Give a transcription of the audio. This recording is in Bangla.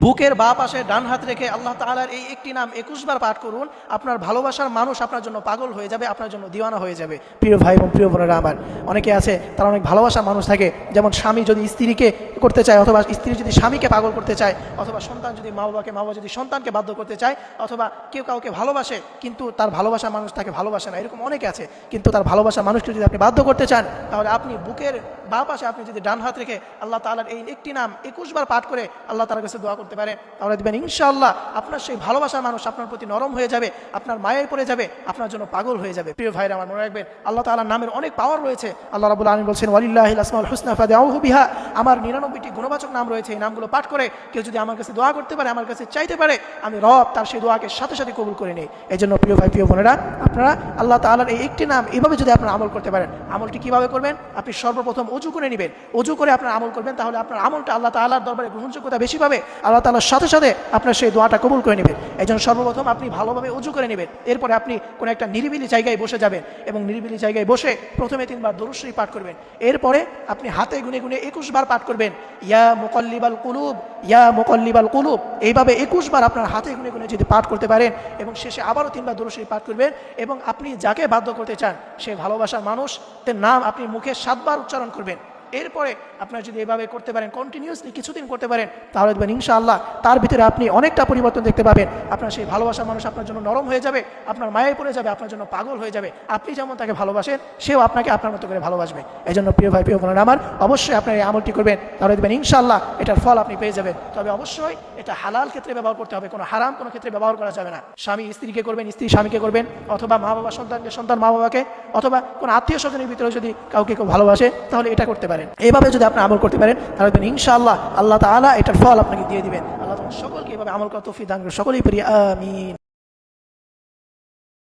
বুকের বাঁ পাশে ডান হাত রেখে আল্লাহ তাআলার এই একটি নাম 21 বার পাঠ করুন। আপনার ভালোবাসার মানুষ আপনার জন্য পাগল হয়ে যাবে, আপনার জন্য দিওয়ানা হয়ে যাবে। প্রিয় ভাই এবং প্রিয় বোনেরা আমার, অনেকে আছে তারা অনেক ভালোবাসার মানুষ থাকে, যেমন স্বামী যদি স্ত্রীকে করতে চায়, অথবা স্ত্রী যদি স্বামীকে পাগল করতে চায়, অথবা সন্তান যদি মা বাবাকে, মা বাবা যদি সন্তানকে বাধ্য করতে চায়, অথবা কেউ কাউকে ভালোবাসে কিন্তু তার ভালোবাসার মানুষ তাকে ভালোবাসে না, এরকম অনেকে আছে। কিন্তু তার ভালোবাসার মানুষকে যদি আপনি বাধ্য করতে চান, তাহলে আপনি বুকের বাঁ পাশে আপনি যদি ডান হাত রেখে আল্লাহ তাআলার এই একটি নাম 21 বার পাঠ করে আল্লাহ তাআলার কাছে দোয়া করতে পারেন, তাহলে দেখবেন ইনশাআল্লাহ আপনার সেই ভালোবাসার মানুষ আপনার প্রতি নরম হয়ে যাবে, আপনার মায়ায় পড়ে যাবে, আপনার জন্য পাগল হয়ে যাবে। প্রিয় ভাইরা আমার, মনে রাখবেন আল্লাহ তাআলার নামের অনেক পাওয়ার রয়েছে। আল্লাহ রাব্বুল আলামিন বলছেন, ওয়ালিল্লাহিল আসমাউল হুসনা ফাদউহু বিহা, আমার 99টি গুণবাচক নাম রয়েছে, এই নামগুলো পাঠ করে কেউ যদি আমার কাছে দোয়া করতে পারে, আমার কাছে চাইতে পারে, আমি রব তার সেই দোয়াকে সাথে সাথে কবুল করে নিই। এই জন্য প্রিয় ভাই, প্রিয় বোনেরা, আপনারা আল্লাহ তাআলার এই একটি নাম এভাবে যদি আপনারা আমল করতে পারেন, আমলটি কিভাবে করবেন? আপনি সর্বপ্রথম ওযু করে নেবেন, ওযু করে আপনার আমল করবেন, তাহলে আপনার আমলটা আল্লাহ তাআলার দরবারে গ্রহণযোগ্যতা বেশি পাবে, আল্লাহ তাআলার সাথে সাথে আপনার সেই দোয়াটা কবুল করে নেবেন। এই জন্য সর্বপ্রথম আপনি ভালোভাবে ওযু করে নেবেন, এরপরে আপনি কোনো একটা নিরিবিলি জায়গায় বসে যাবেন এবং নিরিবিলি জায়গায় বসে প্রথমে 3 বার দরুদ শরীফ পাঠ করবেন। এরপরে আপনি হাতে গুনে গুনে 21 বার পাঠ করবেন, ইয়া মুকাল্লিবাল কুলুব, ইয়া মুকাল্লিবাল কুলুব। এইভাবে 21 বার আপনার হাতে গুনে গুনে যদি পাঠ করতে পারেন এবং শেষে আবারও 3 বার দরুদ শরীফ পাঠ করবেন, এবং আপনি যাকে বাধ্য করতে চান সে ভালোবাসার মানুষের নাম আপনি মুখে 7 বার উচ্চারণ করবেন। এরপরে আপনার যদি এভাবে করতে পারেন, কন্টিনিউয়াসলি কিছুদিন করতে পারেন, তাহলে দেখবেন ইনশাআল্লাহ তার ভিতরে আপনি অনেকটা পরিবর্তন দেখতে পাবেন। আপনার সেই ভালোবাসার মানুষ আপনার জন্য নরম হয়ে যাবে, আপনার মায়ায় পড়ে যাবে, আপনার জন্য পাগল হয়ে যাবে। আপনি যেমন তাকে ভালোবাসেন, সেও আপনাকে আপনার মতো করে ভালোবাসবে। এই জন্য প্রিয় ভাই, প্রিয় বোনেরা আমার, অবশ্যই আপনার এই আমলটি করবেন, তাহলে দেখবেন ইনশাআল্লাহ এটার ফল আপনি পেয়ে যাবেন। তবে অবশ্যই এটা হালাল ক্ষেত্রে ব্যবহার করতে হবে, কোনো হারাম কোনো ক্ষেত্রে ব্যবহার করা যাবে না। স্বামী স্ত্রীকে করবেন, স্ত্রী স্বামীকে করবেন, অথবা মা বাবা সন্তানকে, সন্তান মা বাবাকে, অথবা কোনো আত্মীয় স্বজনের ভিতরে যদি কাউকে কেউ ভালোবাসে, তাহলে এটা করতে পারেন। এইভাবে যদি আপনি আমল করতে পারেন, তাহলে ইনশাআল্লাহ আল্লাহ তাআলা এটার ফল আপনাকে দিয়ে দিবেন। আল্লাহ সকলকে এভাবে আমল করার তৌফিক দান করুন। সকলেই পড়ি আমিন।